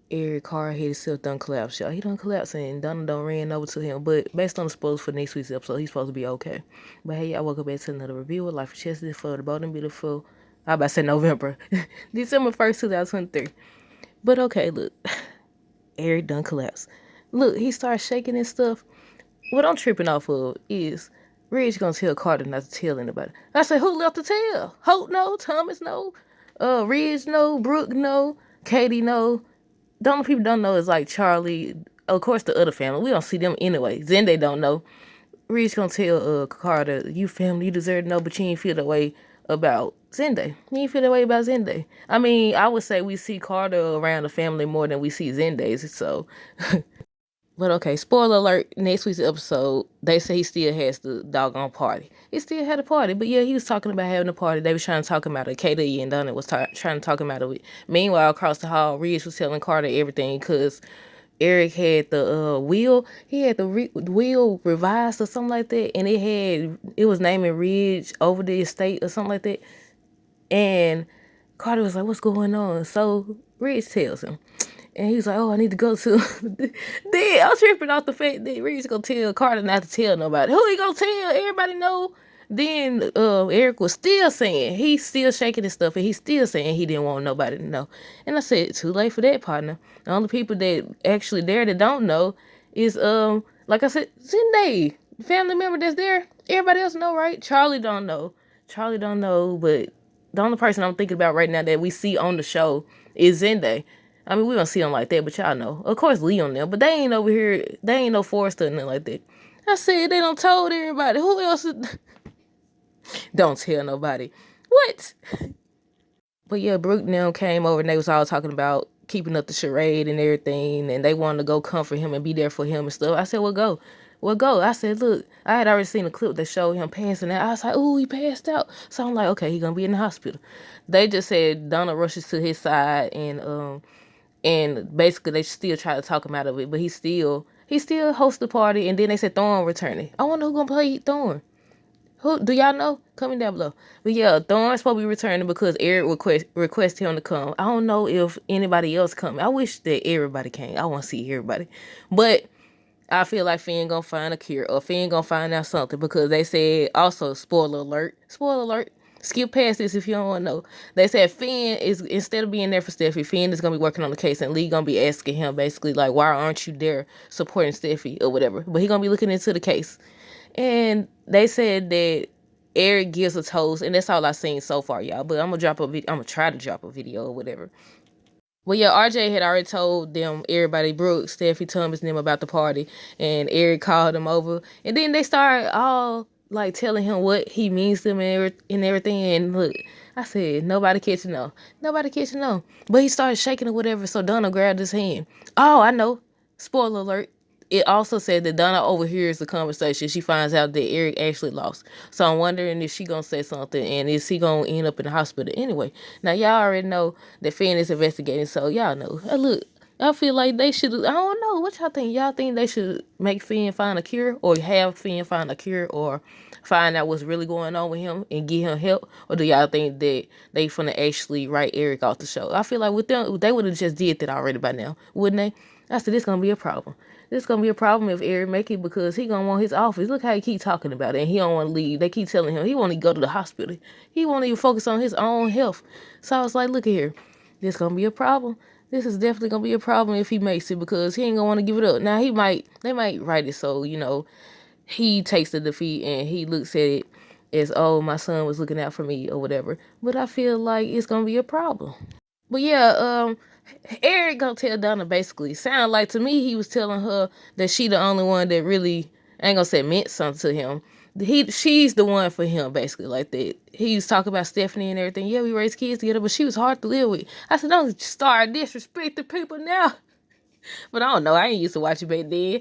Eric car hit himself done collapse, y'all. He done collapsed and Donna done ran over to him. But based on the spoilers for next week's episode, he's supposed to be okay. But hey, y'all, welcome back to another review of Life of Chessica for the Bold and Beautiful. I about to say November. December 1st, 2023. But okay, look. Eric done collapsed. Look, he started shaking and stuff. What I'm tripping off of is Ridge gonna tell Carter not to tell anybody. I said, who left to tell? Hope no, Thomas no, Ridge no, Brooke no, Katie no. The only people don't know is like Charlie. Of course, the other family. We don't see them anyway. Zende don't know. Ridge gonna tell Carter, you family, you deserve to know, but you ain't feel that way about Zende. You ain't feel that way about Zende. I mean, I would say we see Carter around the family more than we see Zende's. So but okay, spoiler alert, next week's episode, they say he still has the doggone party. He still had a party, but yeah, he was talking about having a party. They was trying to talk him out of it. Katie and Donna was trying to talk him out of it. Meanwhile, across the hall, Ridge was telling Carter everything because Eric had the wheel. He had the wheel revised or something like that, and it was naming Ridge over the estate or something like that. And Carter was like, "What's going on?" So Ridge tells him. And he was like, oh, I need to go to. Then I'm tripping off the fact that Reed's gonna tell Carter not to tell nobody. Who he gonna tell? Everybody know. Then Eric was still saying, he's still shaking his stuff, and he's still saying he didn't want nobody to know. And I said, too late for that, partner. The only people that actually there that don't know is like I said, Zende, family member that's there. Everybody else know, right? Charlie don't know. Charlie don't know, but the only person I'm thinking about right now that we see on the show is Zende. I mean, we don't see them like that, but y'all know. Of course, Leon there, but they ain't over here. They ain't no Forrester or nothing like that. I said they don't told everybody. Who else? Don't tell nobody. What? But yeah, Brooke now came over and they was all talking about keeping up the charade and everything, and they wanted to go comfort him and be there for him and stuff. I said, well, go. Well, go. I said, look, I had already seen a clip that showed him passing out. I was like, ooh, he passed out. So I'm like, okay, he gonna be in the hospital. They just said Donna rushes to his side and basically they still try to talk him out of it, but he still hosts the party. And then they said Thorne returning. I wonder who gonna play Thorne. Who do y'all know? Comment down below. But yeah, Thorne's supposed to be returning because Eric request him to come. I don't know if anybody else coming. I wish that everybody came. I want to see everybody, but I feel like Finn gonna find a cure or Finn gonna find out something because they said also spoiler alert. Skip past this if you don't want to know. They said Finn is, instead of being there for Steffi, Finn is gonna be working on the case and Lee gonna be asking him basically like, why aren't you there supporting Steffi or whatever? But he gonna be looking into the case. And they said that Eric gives a toast, and that's all I've seen so far, y'all. But I'm gonna try to drop a video or whatever. Well, yeah, RJ had already told them, everybody, Brooke, Steffi, Thomas, and them about the party, and Eric called them over, and then they started all like telling him what he means to them and everything. And look, I said nobody catching on, nobody catching on, but he started shaking or whatever. So Donna grabbed his hand. Oh, I know. Spoiler alert. It also said that Donna overhears the conversation. She finds out that Eric actually lost. So I'm wondering if she gonna say something and is he gonna end up in the hospital anyway. Now y'all already know that Finn is investigating, so y'all know. Look, I feel like they should. I don't know what y'all think. Y'all think they should make Finn find a cure, or have Finn find a cure, or find out what's really going on with him and get him help, or do y'all think that they finna actually write Eric off the show? I feel like with them, they would have just did that already by now, wouldn't they? I said this gonna be a problem. This gonna be a problem if Eric make it because he gonna want his office. Look how he keep talking about it, and he don't want to leave. They keep telling him he want to go to the hospital. He won't even focus on his own health. So I was like, look at here, this gonna be a problem. This is definitely gonna be a problem if he makes it because he ain't gonna want to give it up. Now they might write it so he takes the defeat and he looks at it as, oh, my son was looking out for me or whatever. But I feel like it's gonna be a problem. But yeah, Eric gonna tell Donna basically. Sound like to me he was telling her that she the only one that really, I ain't gonna say meant something to him. She's the one for him basically like that. He was talking about Stephanie and everything. Yeah, we raised kids together, but she was hard to live with. I said, don't start disrespecting people now. But I don't know. I ain't used to watch it back then.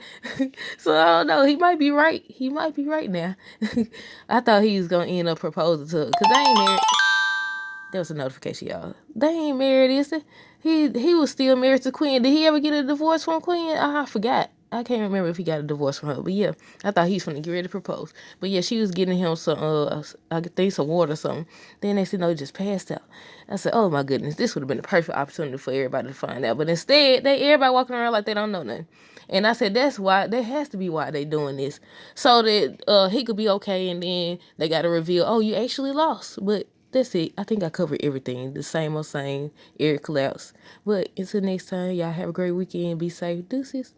So I don't know. He might be right. He might be right now. I thought he was gonna end up proposing to her because they ain't married. There was a notification, y'all. They ain't married, is it? He was still married to Queen. Did he ever get a divorce from Queen? I forgot. I can't remember if he got a divorce from her, but yeah, I thought he was finna get ready to propose. But yeah, she was getting him some, I think some water or something. Then next thing you know, he just passed out. I said, oh my goodness, this would have been the perfect opportunity for everybody to find out. But instead, everybody walking around like they don't know nothing. And I said, that's why, that has to be why they doing this. So that he could be okay, and then they got to reveal, oh, you actually lost. But that's it. I think I covered everything. The same old same. Eric collapsed. But until next time, y'all have a great weekend. Be safe. Deuces.